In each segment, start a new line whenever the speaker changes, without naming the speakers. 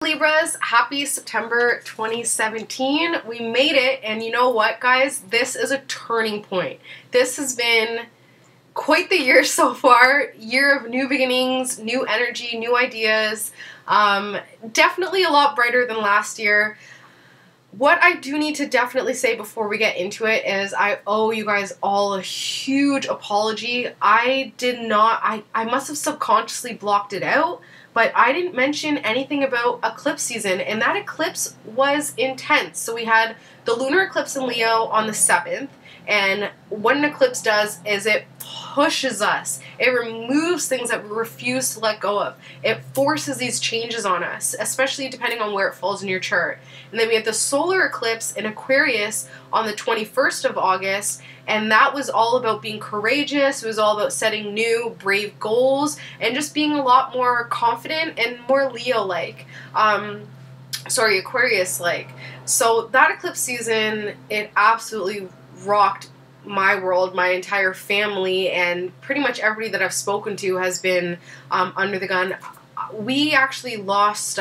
Libras, happy September 2017. We made it, and you know what, guys? This is a turning point. This has been quite the year so far. Year of new beginnings, new energy, new ideas. Definitely a lot brighter than last year. What I do need to definitely say before we get into it is I owe you guys all a huge apology. I must have subconsciously blocked it out, but I didn't mention anything about eclipse season, and that eclipse was intense. So we had the lunar eclipse in Leo on the 7th, and what an eclipse does is it pushes us. It removes things that we refuse to let go of. It forces these changes on us, especially depending on where it falls in your chart. And then we had the solar eclipse in Aquarius on the 21st of August, and that was all about being courageous. It was all about setting new, brave goals, and just being a lot more confident and more Leo-like. Aquarius-like. So that eclipse season, it absolutely rocked my world. My entire family and pretty much everybody that I've spoken to has been under the gun. We actually lost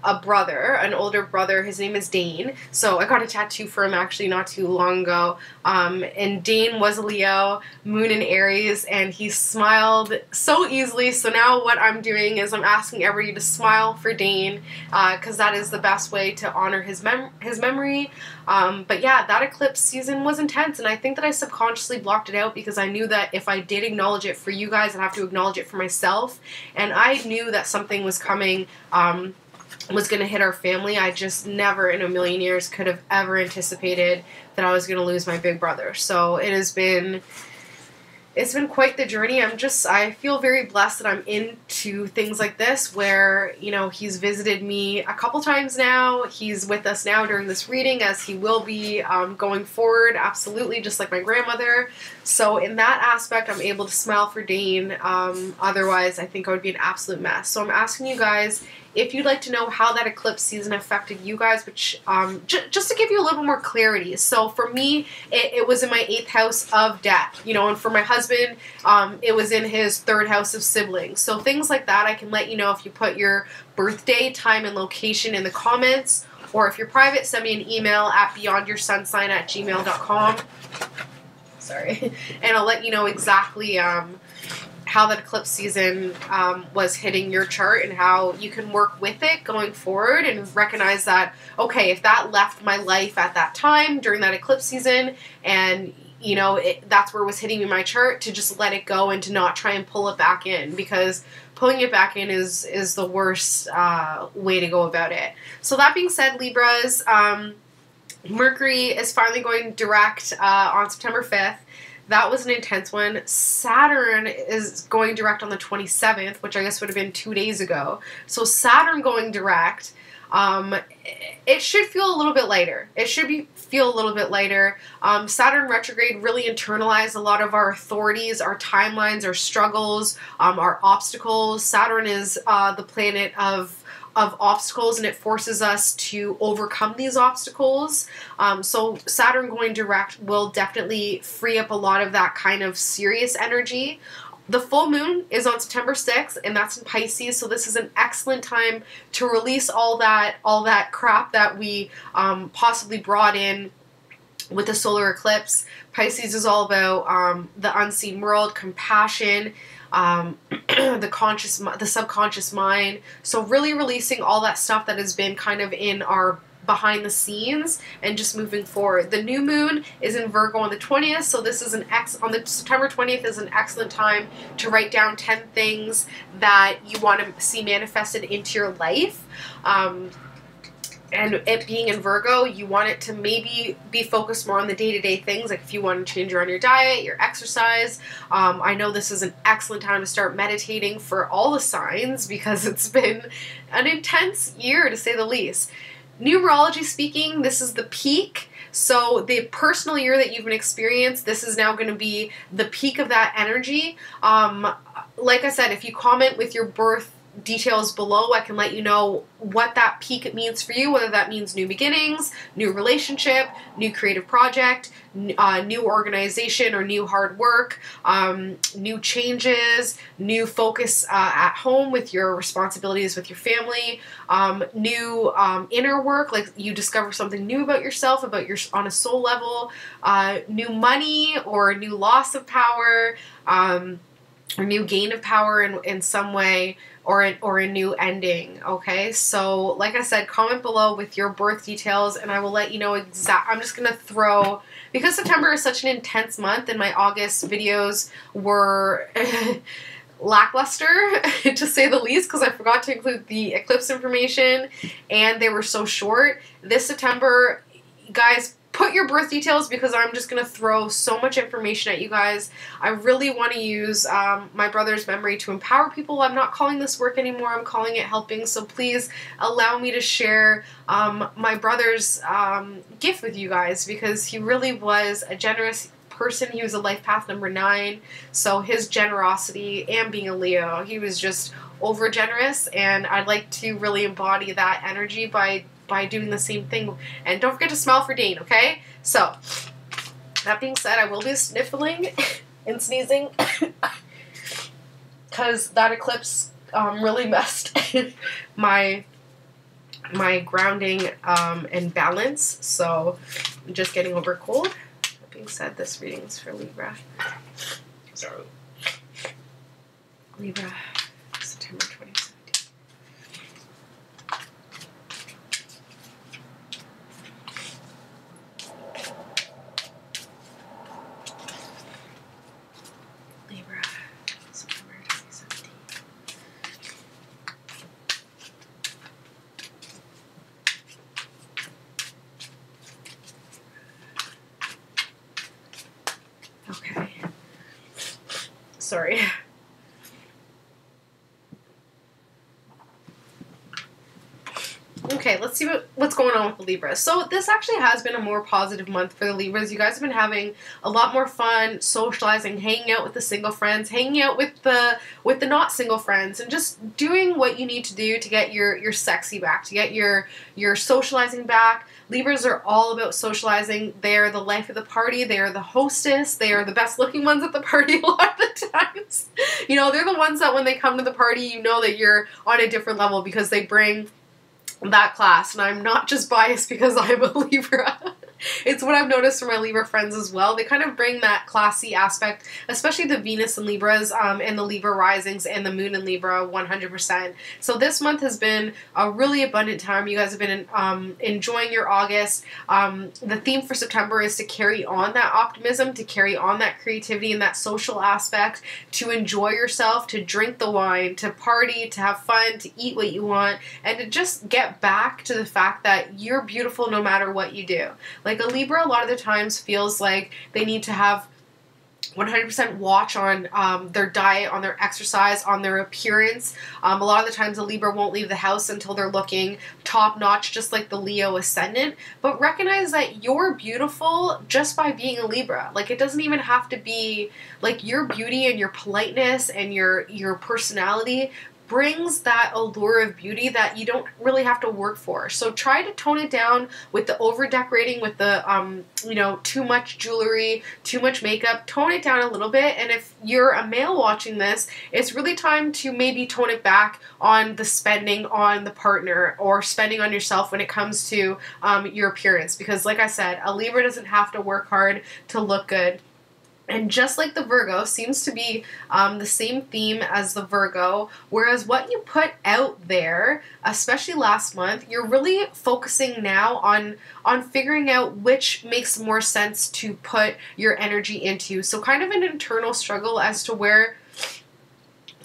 a brother, an older brother. His name is Dane. So I got a tattoo for him actually not too long ago. And Dane was a Leo, moon in Aries, and he smiled so easily. So now what I'm doing is I'm asking everybody to smile for Dane, because that is the best way to honor his memory. But yeah, that eclipse season was intense, and I think that I subconsciously blocked it out because I knew that if I did acknowledge it for you guys, I'd have to acknowledge it for myself. And I knew that something was coming, was going to hit our family. I just never in a million years could have ever anticipated that I was going to lose my big brother. So it's been quite the journey. I feel very blessed that I'm into things like this where, you know, he's visited me a couple times now. He's with us now during this reading, as he will be going forward, absolutely, just like my grandmother. So in that aspect, I'm able to smile for Dane. Otherwise, I think I would be an absolute mess. So I'm asking you guys, if you'd like to know how that eclipse season affected you guys, which just to give you a little more clarity. So for me, it was in my 8th house of death, you know, and for my husband, it was in his 3rd house of siblings. So things like that, I can let you know if you put your birthday, time, and location in the comments, or if you're private, send me an email at beyondyoursunsign@gmail.com. Sorry. And I'll let you know exactly how that eclipse season was hitting your chart and how you can work with it going forward and recognize that, okay, if that left my life at that time during that eclipse season and, you know, that's where it was hitting in my chart, to just let it go and to not try and pull it back in, because pulling it back in is the worst way to go about it. So that being said, Libras, Mercury is finally going direct on September 5th. That was an intense one. Saturn is going direct on the 27th, which I guess would have been 2 days ago. So Saturn going direct, it should feel a little bit lighter. It should feel a little bit lighter. Saturn retrograde really internalized a lot of our authorities, our timelines, our struggles, our obstacles. Saturn is the planet of obstacles, and it forces us to overcome these obstacles. So Saturn going direct will definitely free up a lot of that kind of serious energy. The full moon is on September 6th, and that's in Pisces, so this is an excellent time to release all that crap that we possibly brought in with the solar eclipse. Pisces is all about the unseen world, compassion, the subconscious mind. So really releasing all that stuff that has been kind of in our behind the scenes and just moving forward. The new moon is in Virgo on the 20th, so this is on the September 20th is an excellent time to write down 10 things that you want to see manifested into your life. And it being in Virgo, you want it to maybe be focused more on the day-to-day things, like if you want to change around your diet, your exercise. I know this is an excellent time to start meditating for all the signs because it's been an intense year, to say the least. Numerology speaking, this is the peak. So the personal year that you've been experienced, this is now going to be the peak of that energy. Like I said, if you comment with your birth details below. I can let you know what that peak means for you, whether that means new beginnings, new relationship, new creative project, new organization or new hard work, new changes, new focus at home with your responsibilities with your family, new inner work, like you discover something new about yourself, on a soul level, new money or new loss of power, or new gain of power in some way, or a new ending. Okay, so like I said, comment below with your birth details and I will let you know I'm just gonna throw, because September is such an intense month and my August videos were lackluster to say the least, because I forgot to include the eclipse information and they were so short. This September, guys, put your birth details, because I'm just going to throw so much information at you guys. I really want to use my brother's memory to empower people. I'm not calling this work anymore. I'm calling it helping. So please allow me to share my brother's gift with you guys, because he really was a generous person. He was a life path number 9. So his generosity, and being a Leo, he was just over generous, and I'd like to really embody that energy by doing the same thing. And don't forget to smile for Dane, okay? So, that being said, I will be sniffling and sneezing because that eclipse really messed my grounding and balance. So, I'm just getting over a cold. That being said, this reading is for Libra. Sorry. Libra, September 2017. Okay. Sorry. Okay, let's see what's going on with the Libras. So this actually has been a more positive month for the Libras. You guys have been having a lot more fun socializing, hanging out with the single friends, hanging out with the not single friends, and just doing what you need to do to get your sexy back, to get your socializing back. Libras are all about socializing. They are the life of the party. They are the hostess. They are the best looking ones at the party a lot of the times. You know, they're the ones that when they come to the party, you know that you're on a different level because they bring that class. And I'm not just biased because I'm a Libra. It's what I've noticed from my Libra friends as well. They kind of bring that classy aspect, especially the Venus and Libras and the Libra risings and the Moon in Libra 100%. So this month has been a really abundant time. You guys have been enjoying your August. The theme for September is to carry on that optimism, to carry on that creativity and that social aspect, to enjoy yourself, to drink the wine, to party, to have fun, to eat what you want, and to just get back to the fact that you're beautiful no matter what you do. Like a Libra a lot of the times feels like they need to have 100% watch on their diet, on their exercise, on their appearance. A lot of the times a Libra won't leave the house until they're looking top notch, just like the Leo ascendant. But recognize that you're beautiful just by being a Libra. Like it doesn't even have to be like your beauty and your politeness and your personality brings that allure of beauty that you don't really have to work for. So try to tone it down with the over decorating, with the you know, too much jewelry, too much makeup. Tone it down a little bit, and if you're a male watching this, it's really time to maybe tone it back on the spending on the partner or spending on yourself when it comes to your appearance, because like I said, a Libra doesn't have to work hard to look good. And just like the Virgo seems to be the same theme as the Virgo, whereas what you put out there, especially last month, you're really focusing now on figuring out which makes more sense to put your energy into. So kind of an internal struggle as to where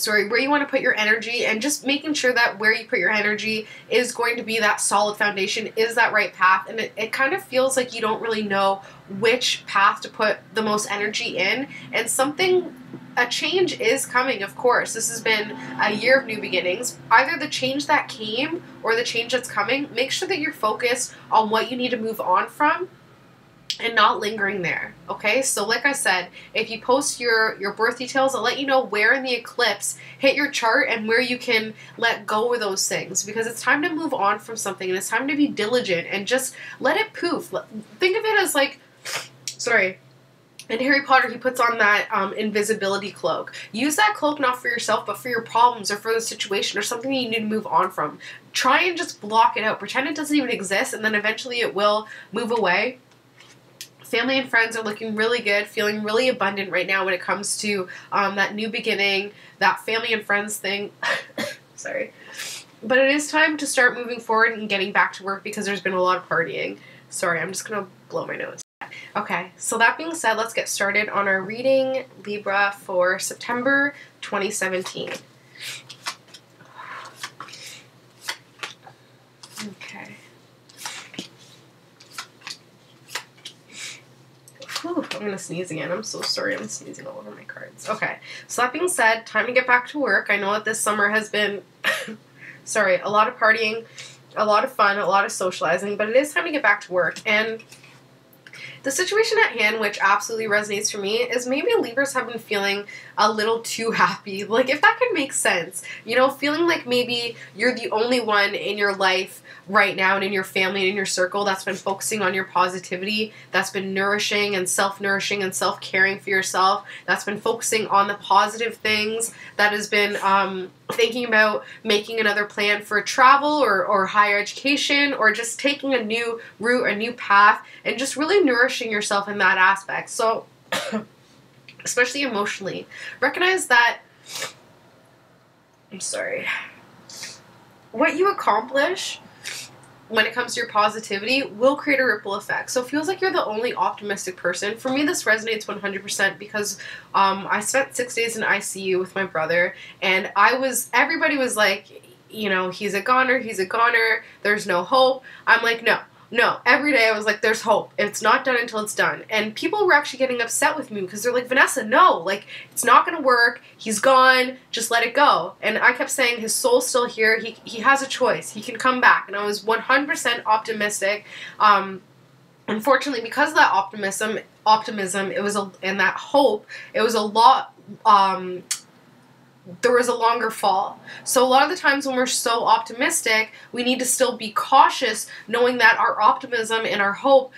you want to put your energy, and just making sure that where you put your energy is going to be that solid foundation, is that right path. And it kind of feels like you don't really know which path to put the most energy in, and a change is coming, of course. This has been a year of new beginnings. Either the change that came or the change that's coming, make sure that you're focused on what you need to move on from and not lingering there, okay? So like I said, if you post your birth details, I'll let you know where in the eclipse hit your chart and where you can let go of those things, because it's time to move on from something, and it's time to be diligent and just let it poof. Think of it as like, sorry, in Harry Potter, he puts on that invisibility cloak. Use that cloak not for yourself, but for your problems or for the situation or something that you need to move on from. Try and just block it out. Pretend it doesn't even exist, and then eventually it will move away. Family and friends are looking really good, feeling really abundant right now when it comes to that new beginning, that family and friends thing. Sorry. But it is time to start moving forward and getting back to work, because there's been a lot of partying. Sorry, I'm just going to blow my nose. Okay, so that being said, let's get started on our reading, Libra, for September 2017. Okay. Whew, I'm going to sneeze again. I'm so sorry. I'm sneezing all over my cards. Okay, so that being said, time to get back to work. I know that this summer has been, sorry, a lot of partying, a lot of fun, a lot of socializing, but it is time to get back to work. And the situation at hand, which absolutely resonates for me, is maybe Libras have been feeling a little too happy. Like, if that could make sense. You know, feeling like maybe you're the only one in your life right now and in your family and in your circle that's been focusing on your positivity, that's been nourishing and self-caring for yourself, that's been focusing on the positive things, that has been thinking about making another plan for travel or higher education, or just taking a new route, a new path, and just really nourishing yourself in that aspect. So, especially emotionally, recognize that, I'm sorry, what you accomplish when it comes to your positivity will create a ripple effect. So it feels like you're the only optimistic person. For me, this resonates 100% because I spent 6 days in ICU with my brother, and everybody was like, you know, he's a goner, there's no hope. I'm like, no. Every day I was like, there's hope. It's not done until it's done. And people were actually getting upset with me because they're like, Vanessa, no, like, it's not going to work. He's gone. Just let it go. And I kept saying, his soul's still here. He has a choice. He can come back. And I was 100% optimistic. Unfortunately, because of that optimism, and that hope, it was a lot, there was a longer fall. So a lot of the times when we're so optimistic, we need to still be cautious, knowing that our optimism and our hope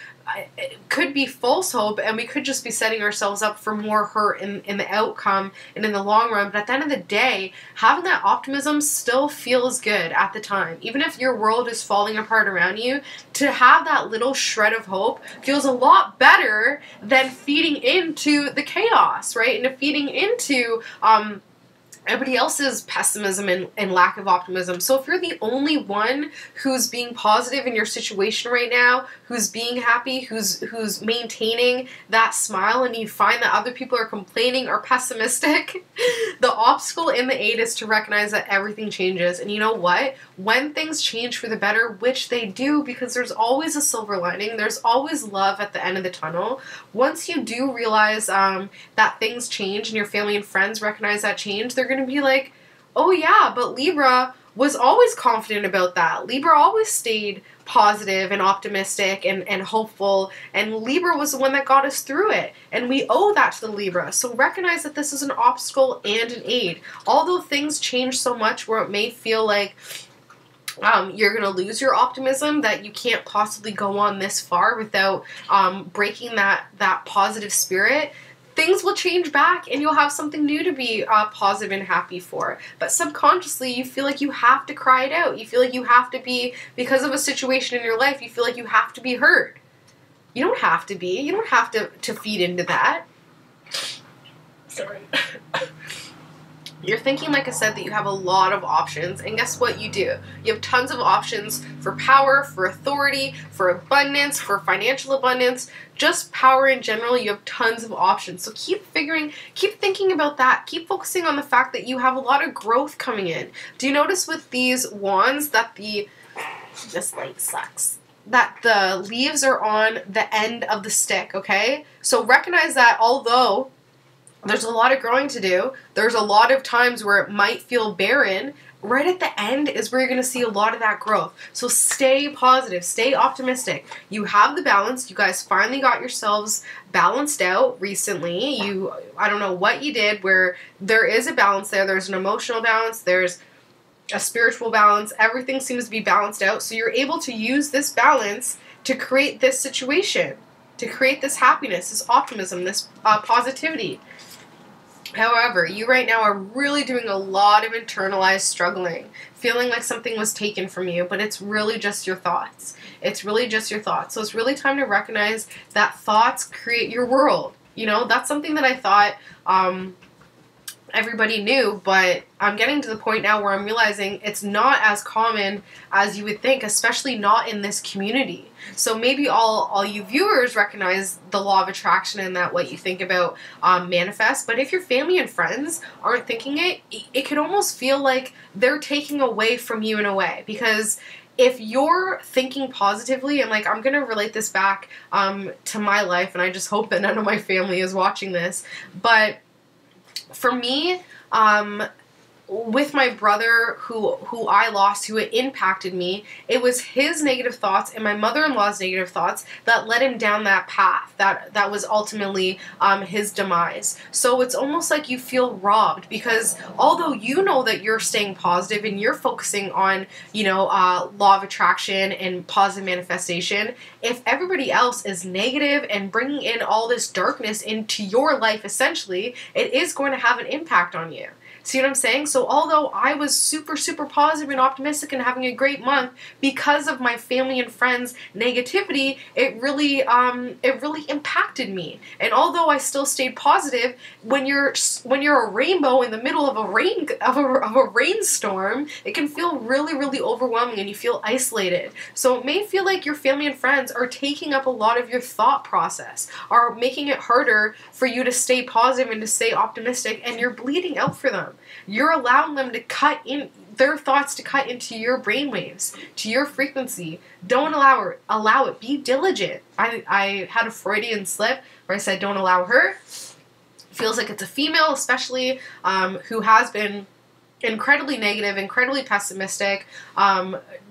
could be false hope, and we could just be setting ourselves up for more hurt in the outcome and in the long run. But at the end of the day, having that optimism still feels good at the time. Even if your world is falling apart around you, to have that little shred of hope feels a lot better than feeding into the chaos, right? And feeding into everybody else's pessimism and lack of optimism. So if you're the only one who's being positive in your situation right now, who's being happy, who's maintaining that smile, and you find that other people are complaining or pessimistic, the obstacle in the aid is to recognize that everything changes. And you know what? When things change for the better, which they do, because there's always a silver lining, there's always love at the end of the tunnel. Once you do realize that things change and your family and friends recognize that change, they're going to be like, oh yeah, but Libra was always confident about that. Libra always stayed positive and optimistic and hopeful, and Libra was the one that got us through it, and we owe that to the Libra. So recognize that this is an obstacle and an aid. Although things change so much where it may feel like you're going to lose your optimism, that you can't possibly go on this far without breaking that positive spirit, things will change back and you'll have something new to be positive and happy for. But subconsciously, you feel like you have to cry it out. You feel like you have to be, because of a situation in your life, you feel like you have to be hurt. You don't have to be. You don't have to feed into that. Sorry. You're thinking, like I said, that you have a lot of options, and guess what you do? You have tons of options for power, for authority, for abundance, for financial abundance, just power in general. You have tons of options. So keep thinking about that. Keep focusing on the fact that you have a lot of growth coming in. Do you notice with these wands that this light sucks, that the leaves are on the end of the stick, okay? So recognize that although there's a lot of growing to do, there's a lot of times where it might feel barren, right at the end is where you're going to see a lot of that growth. So stay positive, stay optimistic. You have the balance. You guys finally got yourselves balanced out recently. I don't know what you did where there is a balance there. There's an emotional balance. There's a spiritual balance. Everything seems to be balanced out. So you're able to use this balance to create this situation, to create this happiness, this optimism, this positivity. However, you right now are really doing a lot of internalized struggling, feeling like something was taken from you, but it's really just your thoughts. It's really just your thoughts. So it's really time to recognize that thoughts create your world. You know, that's something that I thought everybody knew, but I'm getting to the point now where I'm realizing it's not as common as you would think, especially not in this community. So maybe all you viewers recognize the law of attraction and that what you think about manifests, but if your family and friends aren't thinking it, it could almost feel like they're taking away from you in a way, because if you're thinking positively, and like I'm going to relate this back to my life, and I just hope that none of my family is watching this, but for me, with my brother who I lost, who it impacted me, it was his negative thoughts and my mother-in-law's negative thoughts that led him down that path. That was ultimately his demise. So it's almost like you feel robbed, because although you know that you're staying positive and you're focusing on, you know, law of attraction and positive manifestation, if everybody else is negative and bringing in all this darkness into your life, essentially, it is going to have an impact on you. See what I'm saying? So although I was super, super positive and optimistic and having a great month, because of my family and friends' negativity, it really impacted me. And although I still stayed positive, when you're a rainbow in the middle of a rainstorm, it can feel really, really overwhelming and you feel isolated. So it may feel like your family and friends are taking up a lot of your thought process, are making it harder for you to stay positive and to stay optimistic, and you're bleeding out for them. You're allowing them to cut in their thoughts to cut into your brainwaves, to your frequency. Don't allow it. Be diligent. I had a Freudian slip where I said don't allow her. Feels like it's a female, especially who has been incredibly negative, incredibly pessimistic,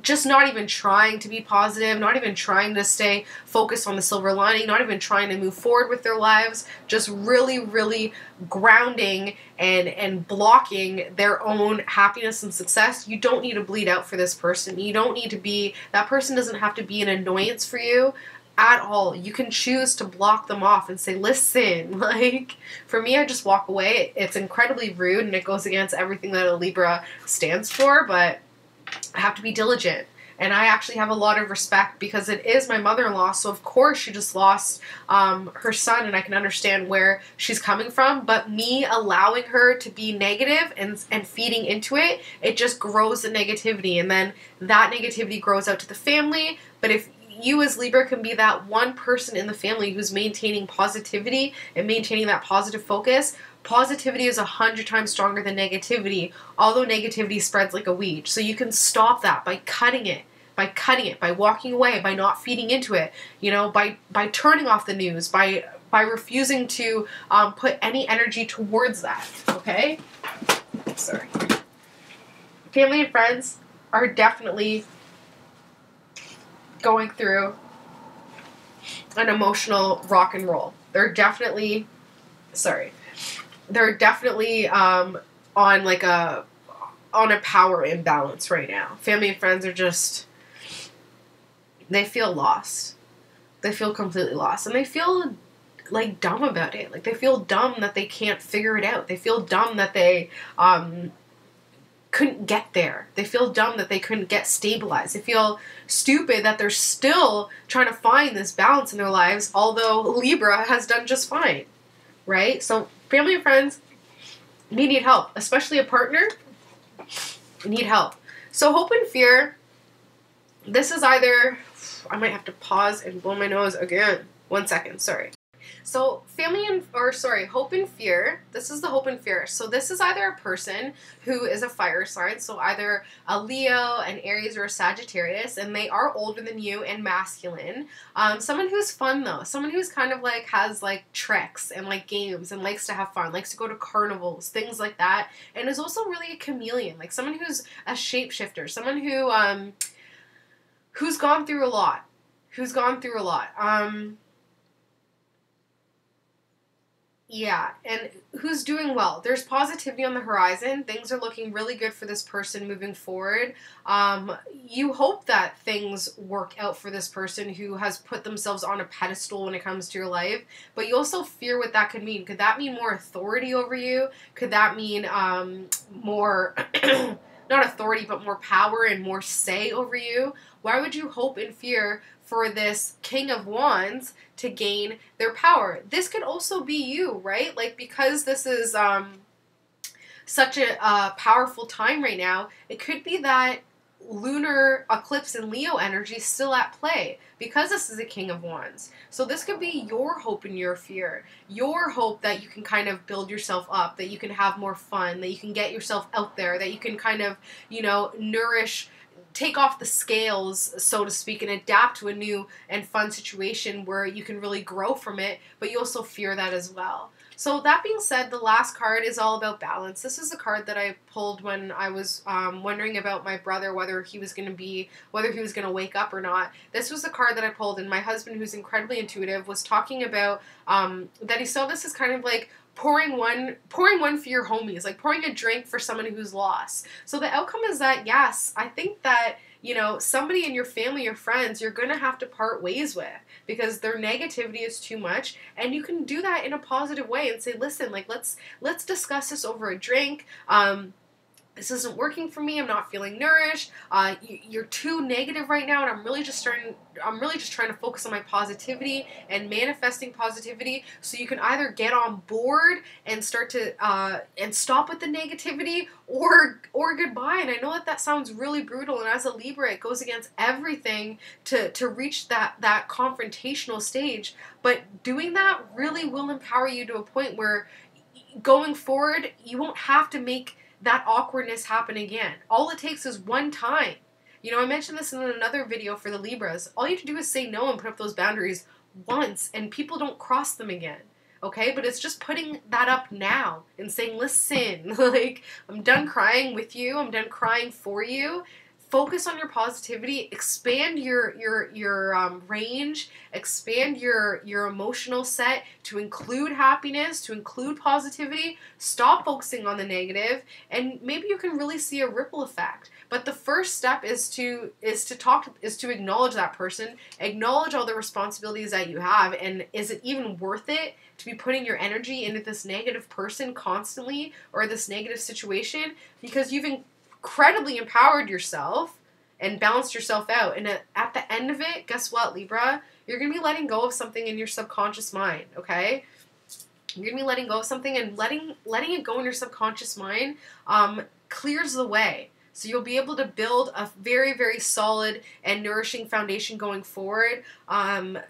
just not even trying to be positive, not even trying to stay focused on the silver lining, not even trying to move forward with their lives, just really, really grounding and blocking their own happiness and success. You don't need to bleed out for this person. You don't need to be, that person doesn't have to be an annoyance for you at all. You can choose to block them off and say, listen, like, for me, I just walk away. It's incredibly rude and it goes against everything that a Libra stands for, but I have to be diligent. And I actually have a lot of respect because it is my mother-in-law, so of course she just lost her son, and I can understand where she's coming from, but me allowing her to be negative and feeding into it, it just grows the negativity, and then that negativity grows out to the family. But if you as Libra can be that one person in the family who's maintaining positivity and maintaining that positive focus, positivity is 100 times stronger than negativity, although negativity spreads like a weed. So you can stop that by cutting it, by walking away, by not feeding into it, you know, by turning off the news, by refusing to put any energy towards that, okay? Sorry. Family and friends are definitely going through an emotional rock and roll. They're definitely on like a power imbalance right now. Family and friends are just, they feel lost. They feel completely lost, and they feel like dumb about it. Like they feel dumb that they can't figure it out. They feel dumb that they couldn't get there. They feel dumb that they couldn't get stabilized. They feel stupid that they're still trying to find this balance in their lives, although Libra has done just fine, right? So family and friends, we need help, especially a partner, need help. So hope and fear, this is either, I might have to pause and blow my nose again. 1 second, sorry. So hope and fear. This is the hope and fear. So this is either a person who is a fire sign, so either a Leo, an Aries, or a Sagittarius, and they are older than you and masculine. Someone who's fun though, someone who's kind of like has like tricks and like games and likes to have fun, likes to go to carnivals, things like that, and is also really a chameleon, like someone who's a shapeshifter, someone who's gone through a lot, Yeah, and who's doing well. There's positivity on the horizon. Things are looking really good for this person moving forward. You hope that things work out for this person who has put themselves on a pedestal when it comes to your life, but you also fear what that could mean. Could that mean more authority over you? Could that mean more, not authority, but more power and more say over you? Why would you hope and fear for this King of Wands to gain their power? This could also be you, right? Like, because this is such a powerful time right now, it could be that lunar eclipse and Leo energy still at play because this is a King of Wands. So this could be your hope and your fear, your hope that you can kind of build yourself up, that you can have more fun, that you can get yourself out there, that you can kind of, you know, take off the scales, so to speak, and adapt to a new and fun situation where you can really grow from it, but you also fear that as well. So that being said, the last card is all about balance. This is a card that I pulled when I was wondering about my brother, whether he was going to wake up or not. This was a card that I pulled, and my husband, who's incredibly intuitive, was talking about that he saw this as kind of like pouring one for your homies, like pouring a drink for someone who's lost. So the outcome is that, yes, I think that, you know, somebody in your family or friends you're going to have to part ways with because their negativity is too much, and you can do that in a positive way and say, listen, like, let's discuss this over a drink. This isn't working for me. I'm not feeling nourished. You're too negative right now, and I'm really just trying to focus on my positivity and manifesting positivity. So you can either get on board and start to and stop with the negativity, or goodbye. And I know that sounds really brutal, and as a Libra, it goes against everything to reach that confrontational stage. But doing that really will empower you to a point where going forward, you won't have to make that awkwardness happen again. All it takes is one time. You know, I mentioned this in another video for the Libras. All you have to do is say no and put up those boundaries once, and people don't cross them again. Okay? But it's just putting that up now and saying, listen, like, I'm done crying with you. I'm done crying for you. Focus on your positivity, expand your range, expand your emotional set to include happiness, to include positivity. Stop focusing on the negative, and maybe you can really see a ripple effect. But the first step is to acknowledge that person, acknowledge all the responsibilities that you have, and is it even worth it to be putting your energy into this negative person constantly, or this negative situation, because you've incredibly empowered yourself and balanced yourself out. And at the end of it, guess what, Libra? You're going to be letting go of something in your subconscious mind, okay? You're going to be letting go of something, and letting it go in your subconscious mind clears the way. So you'll be able to build a very, very solid and nourishing foundation going forward. But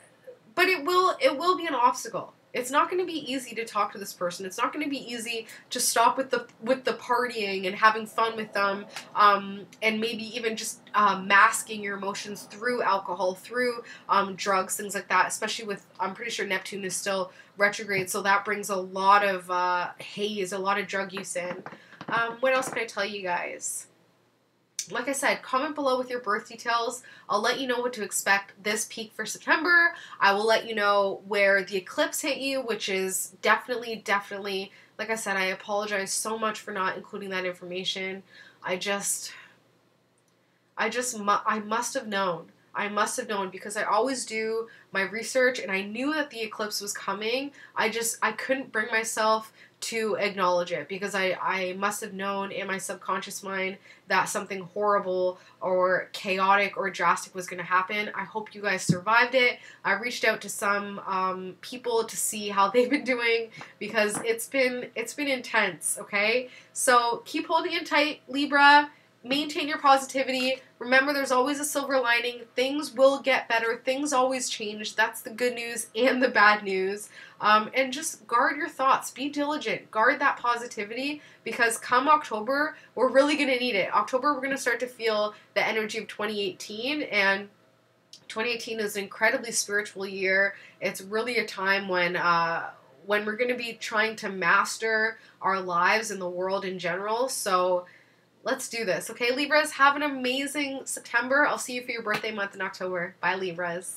it will be an obstacle. It's not going to be easy to talk to this person. It's not going to be easy to stop with the partying and having fun with them, and maybe even just masking your emotions through alcohol, through drugs, things like that. Especially with, I'm pretty sure Neptune is still retrograde, so that brings a lot of haze, a lot of drug use in. What else can I tell you guys? Like I said, comment below with your birth details. I'll let you know what to expect this peak for September. I will let you know where the eclipse hit you, which is definitely, like I said, I apologize so much for not including that information. I must have known. I must have known, because I always do my research, and I knew that the eclipse was coming. I couldn't bring myself to acknowledge it, because I must have known in my subconscious mind that something horrible or chaotic or drastic was going to happen. I hope you guys survived it. I reached out to some people to see how they've been doing, because it's been intense, okay? So keep holding it tight, Libra. maintain your positivity. Remember, there's always a silver lining. Things will get better. Things always change. That's the good news and the bad news. And just guard your thoughts. Be diligent. Guard that positivity, because come October, we're really going to need it. October, we're going to start to feel the energy of 2018, and 2018 is an incredibly spiritual year. It's really a time when we're going to be trying to master our lives and the world in general. So let's do this. Okay, Libras, have an amazing September. I'll see you for your birthday month in October. Bye, Libras.